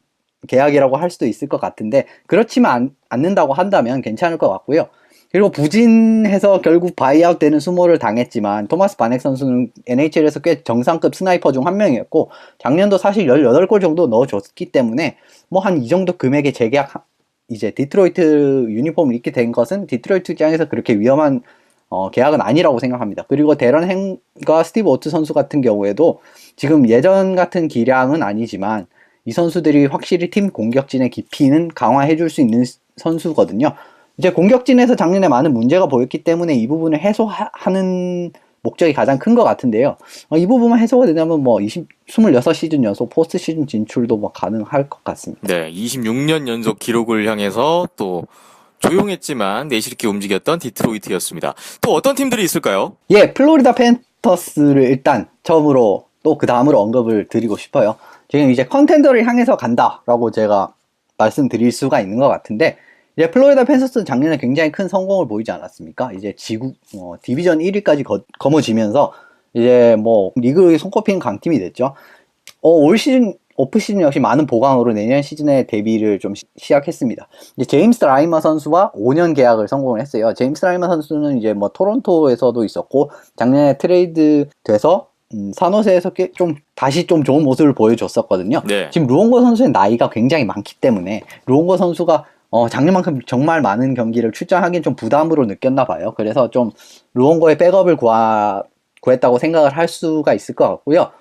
계약이라고 할 수도 있을 것 같은데 그렇지만 않는다고 한다면 괜찮을 것 같고요. 그리고 부진해서 결국 바이아웃 되는 수모를 당했지만 토마스 바넥 선수는 NHL에서 꽤 정상급 스나이퍼 중 한 명이었고 작년도 사실 18골 정도 넣어줬기 때문에 한 이 정도 금액의 재계약 이제 디트로이트 유니폼을 입게 된 것은 디트로이트 입장에서 그렇게 위험한 계약은 아니라고 생각합니다. 그리고 데런 행과 스티브 오트 선수 같은 경우에도 지금 예전 같은 기량은 아니지만 이 선수들이 확실히 팀 공격진의 깊이는 강화해 줄 수 있는 선수거든요. 이제 공격진에서 작년에 많은 문제가 보였기 때문에 이 부분을 해소하는 목적이 가장 큰 것 같은데요. 이 부분만 해소가 되냐면 뭐 26시즌 연속 포스트 시즌 진출도 뭐 가능할 것 같습니다. 네, 26년 연속 기록을 향해서 또 조용했지만 내실 있게 움직였던 디트로이트였습니다. 또 어떤 팀들이 있을까요? 예, 플로리다 팬터스를 일단 처음으로 또 그 다음으로 언급을 드리고 싶어요. 지금 이제 컨텐더를 향해서 간다라고 제가 말씀드릴 수가 있는 것 같은데, 이제 플로리다 팬서스는 작년에 굉장히 큰 성공을 보이지 않았습니까? 이제 디비전 1위까지 거머쥐면서 이제 뭐 리그의 손꼽히는 강팀이 됐죠. 올 시즌 오프 시즌 역시 많은 보강으로 내년 시즌에 데뷔를 좀 시작했습니다. 이제 제임스 라이머 선수와 5년 계약을 성공을 했어요. 제임스 라이머 선수는 이제 뭐 토론토에서도 있었고 작년에 트레이드 돼서 산호세에서 다시 좀 좋은 모습을 보여줬었거든요. 네. 지금 루옹고 선수의 나이가 굉장히 많기 때문에 루옹고 선수가 작년만큼 정말 많은 경기를 출전하기엔 좀 부담으로 느꼈나 봐요. 그래서 좀 루옹고의 백업을 구했다고 생각을 할 수가 있을 것 같고요.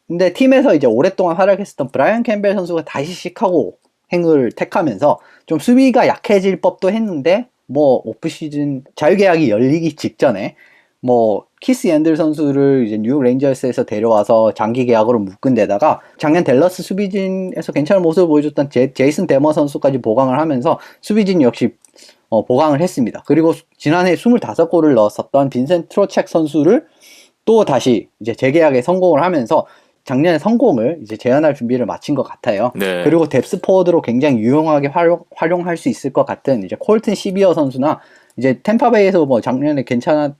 근데 팀에서 이제 오랫동안 활약했었던 브라이언 캠벨 선수가 다시 시카고 행을 택하면서 좀 수비가 약해질 법도 했는데 뭐 오프시즌 자유계약이 열리기 직전에 뭐 키스 앤들 선수를 이제 뉴욕 레인저스에서 데려와서 장기 계약으로 묶은 데다가 작년 댈러스 수비진에서 괜찮은 모습을 보여줬던 제이슨 데머 선수까지 보강을 하면서 수비진 역시 보강을 했습니다. 그리고 지난해 25골을 넣었었던 빈센트 트로책 선수를 또 다시 이제 재계약에 성공을 하면서 작년에 성공을 이제 재현할 준비를 마친 것 같아요. 네. 그리고 뎁스 포워드로 굉장히 유용하게 활용할 수 있을 것 같은 이제 콜튼 시비어 선수나 이제 템파베이에서 뭐 작년에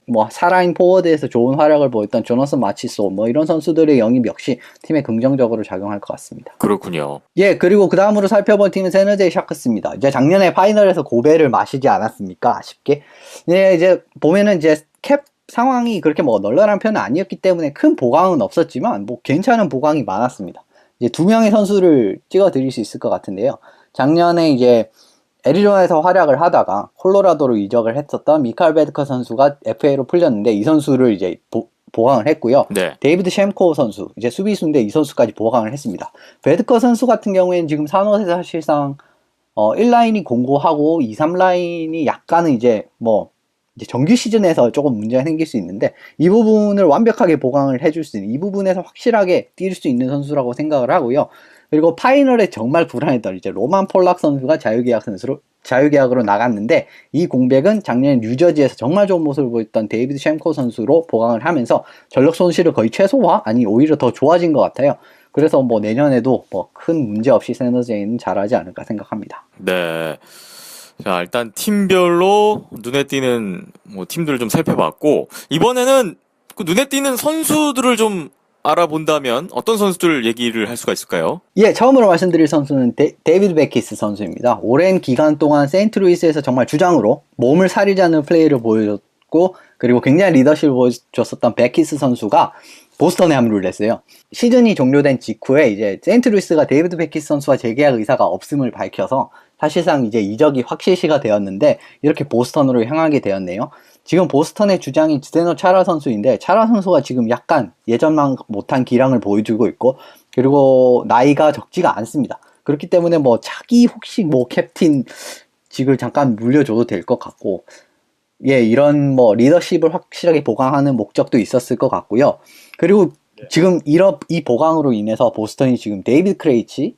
뭐 사라인 포워드에서 좋은 활약을 보였던 조너슨 마치소 뭐 이런 선수들의 영입 역시 팀에 긍정적으로 작용할 것 같습니다. 그렇군요. 예, 그리고 그 다음으로 살펴본 팀은 샌호제 샤크스입니다. 이제 작년에 파이널에서 고배를 마시지 않았습니까? 아쉽게. 네, 이제 보면은 이제 캡 상황이 그렇게 뭐 널널한 편은 아니었기 때문에 큰 보강은 없었지만 뭐 괜찮은 보강이 많았습니다. 이제 2명의 선수를 찍어 드릴 수 있을 것 같은데요. 작년에 이제 애리조나에서 활약을 하다가 콜로라도로 이적을 했었던 미칼 베드커 선수가 FA로 풀렸는데 이 선수를 이제 보강을 했고요. 네. 데이비드 쉔코 선수, 이제 수비수인데 이 선수까지 보강을 했습니다. 베드커 선수 같은 경우에는 지금 산호에서 사실상 1라인이 공고하고 2, 3라인이 약간은 이제 정규 시즌에서 조금 문제가 생길 수 있는데 이 부분을 완벽하게 보강을 해줄 수 있는, 이 부분에서 확실하게 뛸 수 있는 선수라고 생각을 하고요. 그리고 파이널에 정말 불안했던 이제 로만 폴락 선수가 자유계약으로 나갔는데 이 공백은 작년에 뉴저지에서 정말 좋은 모습을 보였던 데이비드 쉔코 선수로 보강을 하면서 전력 손실을 거의 최소화, 아니 오히려 더 좋아진 것 같아요. 그래서 뭐 내년에도 뭐 큰 문제 없이 샌호제이는 잘하지 않을까 생각합니다. 네. 자, 일단 팀별로 눈에 띄는 뭐 팀들을 좀 살펴봤고, 이번에는 그 눈에 띄는 선수들을 좀 알아본다면 어떤 선수들 얘기를 할 수가 있을까요? 예, 처음으로 말씀드릴 선수는 데이비드 베키스 선수입니다. 오랜 기간 동안 세인트루이스에서 정말 주장으로 몸을 사리지 않는 플레이를 보여줬고, 그리고 굉장히 리더십을 보여줬었던 베키스 선수가 보스턴에 합류를 했어요. 시즌이 종료된 직후에 이제 세인트루이스가 데이비드 베키스 선수와 재계약 의사가 없음을 밝혀서 사실상 이제 이적이 확실시가 되었는데 이렇게 보스턴으로 향하게 되었네요. 지금 보스턴의 주장이 지데노 차라 선수인데 차라 선수가 지금 약간 예전만 못한 기량을 보여주고 있고 그리고 나이가 적지가 않습니다. 그렇기 때문에 뭐 차기 혹시 뭐 캡틴직을 잠깐 물려줘도 될 것 같고, 예, 이런 뭐 리더십을 확실하게 보강하는 목적도 있었을 것 같고요. 그리고 지금 이 보강으로 인해서 보스턴이 지금 데이비드 크레이치,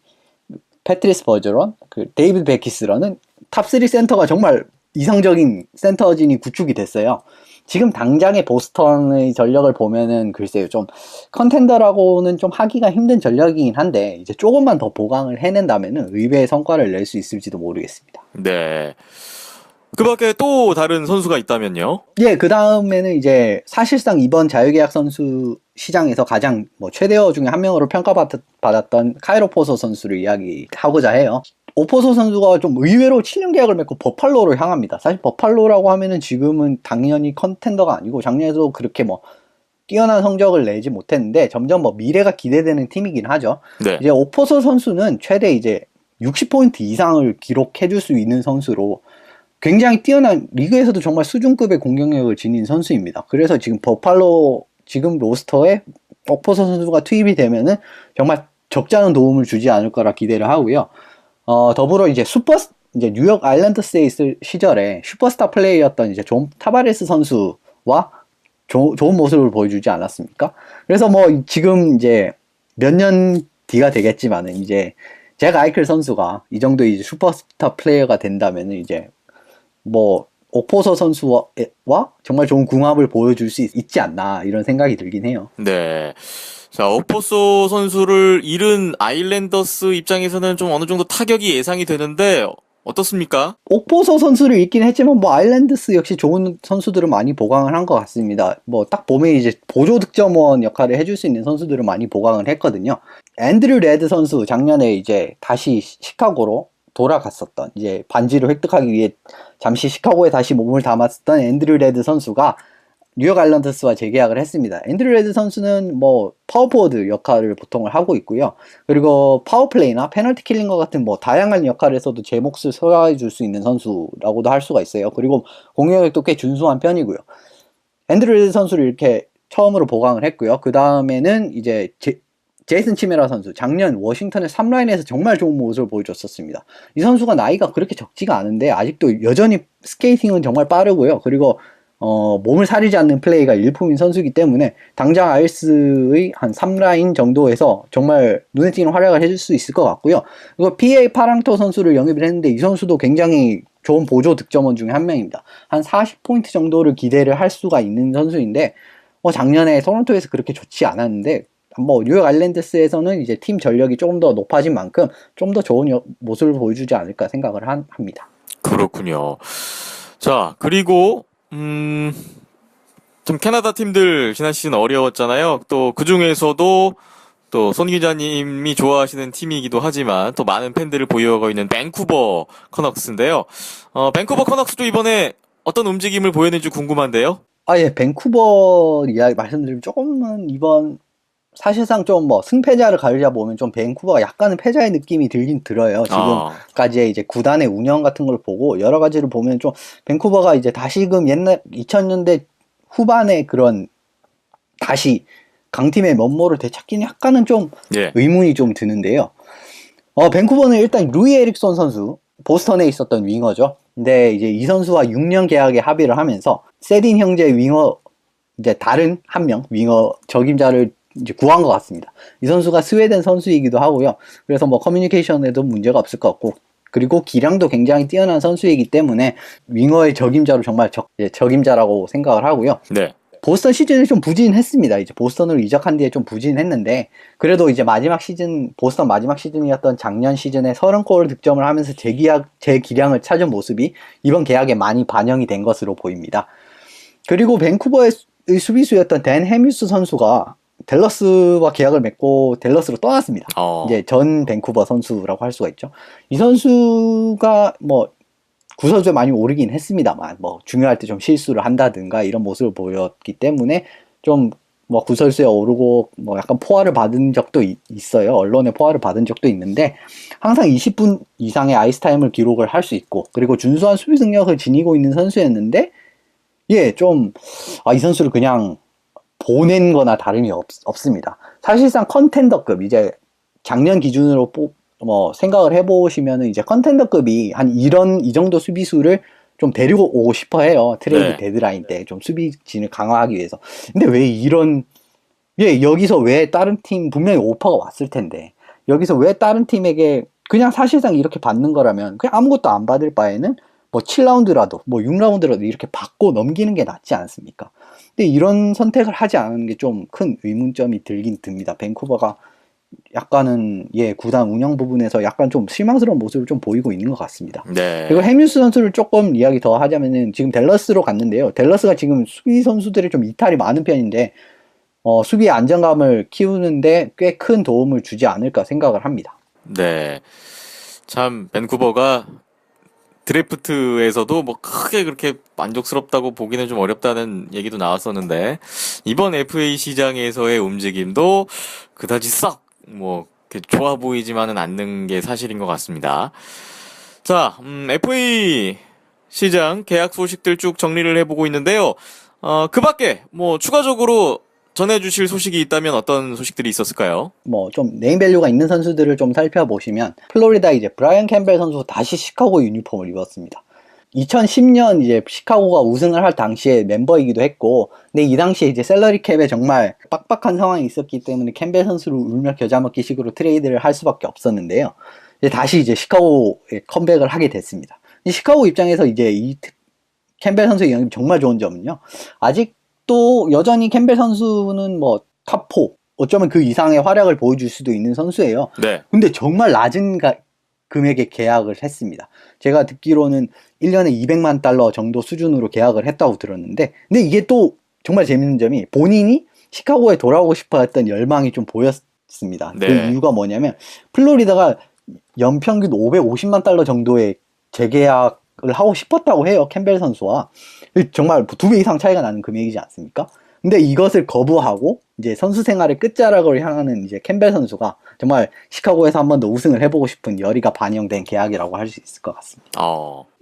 패트리스 버저런, 데이비드 베키스라는 탑3 센터가 정말 이상적인 센터진이 구축이 됐어요. 지금 당장의 보스턴의 전력을 보면은 글쎄요, 좀 컨텐더라고는 좀 하기가 힘든 전력이긴 한데 이제 조금만 더 보강을 해낸다면은 의외의 성과를 낼 수 있을지도 모르겠습니다. 네. 그 밖에 또 다른 선수가 있다면요? 예, 그 다음에는 이제 사실상 이번 자유계약 선수 시장에서 가장 뭐 최대어 중에 한 명으로 평가받았던 카이로 포소 선수를 이야기하고자 해요. 오포소 선수가 좀 의외로 7년 계약을 맺고 버팔로로 향합니다. 사실 버팔로라고 하면은 지금은 당연히 컨텐더가 아니고 작년에도 그렇게 뭐 뛰어난 성적을 내지 못했는데 점점 뭐 미래가 기대되는 팀이긴 하죠. 네. 이제 오포소 선수는 최대 이제 60포인트 이상을 기록해줄 수 있는 선수로 굉장히 뛰어난 리그에서도 정말 수준급의 공격력을 지닌 선수입니다. 그래서 지금 버팔로 지금 로스터에 옥포서 선수가 투입이 되면은 정말 적지 않은 도움을 주지 않을 거라 기대를 하고요. 더불어 이제 이제 뉴욕 아일랜드스에 있을 시절에 슈퍼스타 플레이였던 이제 존 타바레스 선수와 좋은 모습을 보여주지 않았습니까? 그래서 뭐 지금 이제 몇 년 뒤가 되겠지만은 이제 잭 아이클 선수가 이 정도 이제 슈퍼스타 플레이어가 된다면은 이제 뭐 옥포서 선수와 정말 좋은 궁합을 보여줄 수 있지 않나 이런 생각이 들긴 해요. 네. 자, 옥포소 선수를 잃은 아일랜더스 입장에서는 좀 어느 정도 타격이 예상이 되는데 어떻습니까? 옥포서 선수를 잃긴 했지만 뭐 아일랜드스 역시 좋은 선수들을 많이 보강을 한 것 같습니다. 뭐 딱 보면 이제 보조 득점원 역할을 해줄 수 있는 선수들을 많이 보강을 했거든요. 앤드류 레드 선수 작년에 이제 다시 시카고로 돌아갔었던 이제 반지를 획득하기 위해 잠시 시카고에 다시 몸을 담았었던 앤드류 레드 선수가 뉴욕 아일랜드스와 재계약을 했습니다. 앤드류 레드 선수는 뭐 파워포워드 역할을 보통 하고 있고요. 그리고 파워플레이나 페널티 킬링과 같은 뭐 다양한 역할에서도 제 몫을 소화해 줄 수 있는 선수라고도 할 수가 있어요. 그리고 공격력도 꽤 준수한 편이고요. 앤드류 레드 선수를 이렇게 처음으로 보강을 했고요. 그 다음에는 이제 제이슨 치메라 선수, 작년 워싱턴의 3라인에서 정말 좋은 모습을 보여줬었습니다. 이 선수가 나이가 그렇게 적지가 않은데 아직도 여전히 스케이팅은 정말 빠르고요. 그리고 몸을 사리지 않는 플레이가 일품인 선수이기 때문에 당장 아이스의 한 3라인 정도에서 정말 눈에 띄는 활약을 해줄 수 있을 것 같고요. 그리고 PA 파랑토 선수를 영입을 했는데 이 선수도 굉장히 좋은 보조 득점원 중에 한 명입니다. 한 40포인트 정도를 기대를 할 수가 있는 선수인데 작년에 토론토에서 그렇게 좋지 않았는데 뭐 뉴욕 아일랜드스에서는 이제 팀 전력이 조금 더 높아진 만큼 좀 더 좋은 모습을 보여주지 않을까 생각을 합니다. 그렇군요. 자, 그리고 좀 캐나다 팀들 지난 시즌 어려웠잖아요. 또 그 중에서도 또 손 기자님이 좋아하시는 팀이기도 하지만 또 많은 팬들을 보유하고 있는 밴쿠버 커넉스인데요. 밴쿠버 커넉스도 이번에 어떤 움직임을 보였는지 궁금한데요. 예, 밴쿠버 이야기 말씀드리면 조금은 이번 사실상 좀 뭐 승패자를 가리자 보면 좀 밴쿠버가 약간은 패자의 느낌이 들긴 들어요. 지금까지의 이제 구단의 운영 같은 걸 보고 여러 가지를 보면 좀 밴쿠버가 이제 다시금 옛날 2000년대 후반에 그런 다시 강팀의 면모를 되찾기는 약간은 좀 의문이 좀 드는데요. 밴쿠버는 일단 루이 에릭손 선수, 보스턴에 있었던 윙어죠. 근데 이제 이 선수와 6년 계약에 합의를 하면서 세딘 형제 윙어 이제 다른 한 명 윙어 적임자를 이제 구한 것 같습니다. 이 선수가 스웨덴 선수이기도 하고요. 그래서 뭐 커뮤니케이션에도 문제가 없을 것 같고, 그리고 기량도 굉장히 뛰어난 선수이기 때문에 윙어의 적임자로 정말 적임자라고 생각을 하고요. 네. 보스턴 시즌이 좀 부진했습니다. 이제 보스턴으로 이적한 뒤에 좀 부진했는데, 그래도 이제 보스턴 마지막 시즌이었던 작년 시즌에 30골 득점을 하면서 재기량을 찾은 모습이 이번 계약에 많이 반영이 된 것으로 보입니다. 그리고 밴쿠버의 수비수였던 댄 해뮤스 선수가 댈러스와 계약을 맺고 댈러스로 떠났습니다. 이제 전 밴쿠버 선수라고 할 수가 있죠. 이 선수가 뭐 구설수에 많이 오르긴 했습니다만 뭐 중요할 때 좀 실수를 한다든가 이런 모습을 보였기 때문에 좀 뭐 구설수에 오르고 뭐 약간 포화를 받은 적도 있어요. 언론의 포화를 받은 적도 있는데 항상 20분 이상의 아이스 타임을 기록을 할 수 있고 그리고 준수한 수비 능력을 지니고 있는 선수였는데 이 선수를 그냥 보낸 거나 다름이 없습니다. 사실상 컨텐더급, 이제 작년 기준으로 생각을 해보시면은 이제 컨텐더급이 이 정도 수비수를 좀 데리고 오고 싶어 해요. 트레이드 데드라인 때 좀 수비진을 강화하기 위해서. 근데 여기서 왜 다른 팀, 분명히 오퍼가 왔을 텐데, 여기서 왜 다른 팀에게 그냥 사실상 이렇게 받는 거라면 그냥 아무것도 안 받을 바에는 뭐 7라운드라도 뭐 6라운드라도 이렇게 받고 넘기는 게 낫지 않습니까? 근데 이런 선택을 하지 않은 게 좀 큰 의문점이 들긴 듭니다. 밴쿠버가 약간은 구단 운영 부분에서 약간 좀 실망스러운 모습을 좀 보이고 있는 것 같습니다. 네. 그리고 해뮤스 선수를 조금 이야기 더 하자면은 지금 댈러스로 갔는데요. 댈러스가 지금 수비 선수들이 좀 이탈이 많은 편인데 수비의 안정감을 키우는데 꽤 큰 도움을 주지 않을까 생각을 합니다. 네. 참 밴쿠버가 드래프트에서도 뭐 크게 그렇게 만족스럽다고 보기는 좀 어렵다는 얘기도 나왔었는데 이번 FA 시장에서의 움직임도 그다지 썩 좋아 보이지만은 않는 게 사실인 것 같습니다. 자, FA 시장 계약 소식들 쭉 정리를 해보고 있는데요. 그 밖에 뭐 추가적으로 전해주실 소식이 있다면 어떤 소식들이 있었을까요? 뭐 좀 네임밸류가 있는 선수들을 좀 살펴보시면 플로리다 이제 브라이언 캠벨 선수 다시 시카고 유니폼을 입었습니다. 2010년 이제 시카고가 우승을 할 당시에 멤버이기도 했고, 근데 이 당시에 이제 셀러리 캡에 정말 빡빡한 상황이 있었기 때문에 캠벨 선수를 울며 겨자 먹기 식으로 트레이드를 할 수밖에 없었는데요. 이제 다시 이제 시카고에 컴백을 하게 됐습니다. 시카고 입장에서 이제 이 캠벨 선수의 영입이 정말 좋은 점은요. 아직도 여전히 캠벨 선수는 뭐 탑4, 어쩌면 그 이상의 활약을 보여줄 수도 있는 선수예요. 네. 근데 정말 낮은 금액의 계약을 했습니다. 제가 듣기로는 1년에 200만 달러 정도 수준으로 계약을 했다고 들었는데, 근데 이게 또 정말 재밌는 점이 본인이 시카고에 돌아오고 싶어 했던 열망이 좀 보였습니다. 네. 그 이유가 뭐냐면 플로리다가 연평균 550만 달러 정도의 재계약을 하고 싶었다고 해요. 캠벨 선수와. 정말 2배 이상 차이가 나는 금액이지 않습니까? 근데 이것을 거부하고 이제 선수 생활의 끝자락을 향하는 이제 캠벨 선수가 정말 시카고에서 한 번 더 우승을 해보고 싶은 열의가 반영된 계약이라고 할 수 있을 것 같습니다.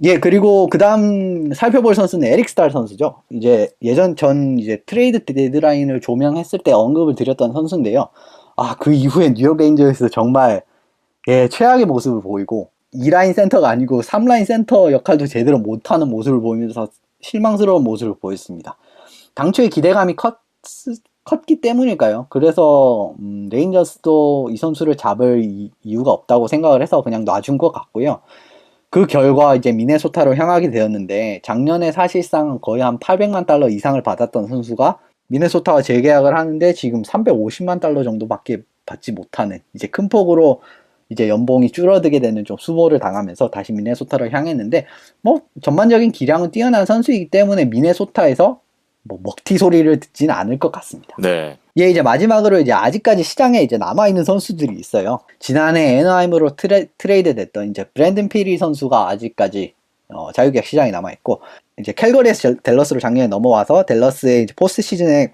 예, 그리고 그 다음 살펴볼 선수는 에릭 스탈 선수죠. 이제 전 이제 트레이드 데드라인을 조명했을 때 언급을 드렸던 선수인데요. 그 이후에 뉴욕 레인저스에서 정말 최악의 모습을 보이고 2라인 센터가 아니고 3라인 센터 역할도 제대로 못하는 모습을 보이면서 실망스러운 모습을 보였습니다. 당초에 기대감이 컸기 때문일까요? 그래서 레인저스도 이 선수를 잡을 이유가 없다고 생각을 해서 그냥 놔준 것 같고요. 그 결과 이제 미네소타로 향하게 되었는데, 작년에 사실상 거의 한 800만 달러 이상을 받았던 선수가 미네소타와 재계약을 하는데 지금 350만 달러 정도밖에 받지 못하는, 이제 큰 폭으로 이제 연봉이 줄어들게 되는 좀 수모를 당하면서 다시 미네소타로 향했는데, 뭐 전반적인 기량은 뛰어난 선수이기 때문에 미네소타에서 뭐 먹튀 소리를 듣지는 않을 것 같습니다. 네. 예, 이제 마지막으로 이제 아직까지 시장에 이제 남아있는 선수들이 있어요. 지난해 애너하임으로 트레이드 됐던 이제 브랜든 피리 선수가 아직까지 자유계약 시장에 남아있고, 이제 캘거리에서 댈러스로 작년에 넘어와서 댈러스의 이제 포스트 시즌에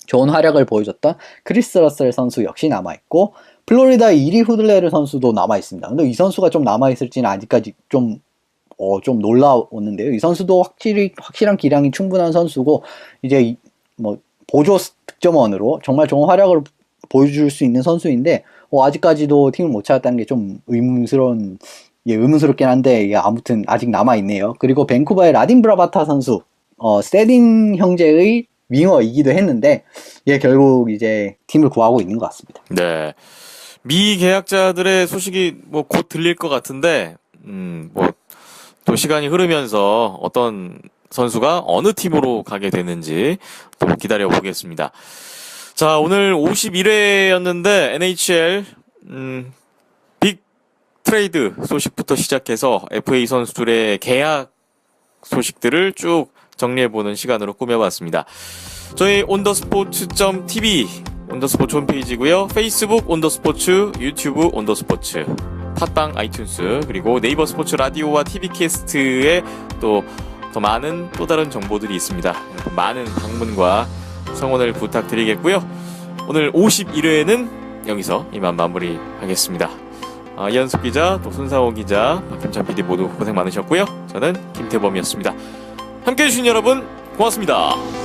좋은 활약을 보여줬던 크리스 러셀 선수 역시 남아있고, 플로리다 이리 후들레르 선수도 남아있습니다. 근데 이 선수가 좀 남아있을지는 아직까지 좀 놀라웠는데요. 이 선수도 확실한 기량이 충분한 선수고, 이제 뭐 보조 득점원으로 정말 좋은 활약을 보여줄 수 있는 선수인데, 아직까지도 팀을 못 찾았다는 게 좀 의문스럽긴 한데, 아무튼 아직 남아있네요. 그리고 밴쿠버의 라딘 브라바타 선수, 세딘 형제의 윙어이기도 했는데, 결국 이제 팀을 구하고 있는 것 같습니다. 네. 미계약자들의 소식이 뭐 곧 들릴 것 같은데, 또 시간이 흐르면서 어떤 선수가 어느 팀으로 가게 되는지 또 기다려 보겠습니다. 자, 오늘 51회였는데 NHL 빅 트레이드 소식부터 시작해서 FA 선수들의 계약 소식들을 쭉 정리해보는 시간으로 꾸며봤습니다. 저희 온더스포츠.tv 온더스포츠 홈페이지고요. 페이스북 온더스포츠, 유튜브 온더스포츠, 팟빵, 아이튠스, 그리고 네이버 스포츠 라디오와 TV캐스트에 또 더 많은 또 다른 정보들이 있습니다. 많은 방문과 성원을 부탁드리겠고요. 오늘 51회는 여기서 이만 마무리하겠습니다. 이현숙 기자, 또 손상호 기자, 박김찬 PD 모두 고생 많으셨고요. 저는 김태범이었습니다. 함께해 주신 여러분 고맙습니다.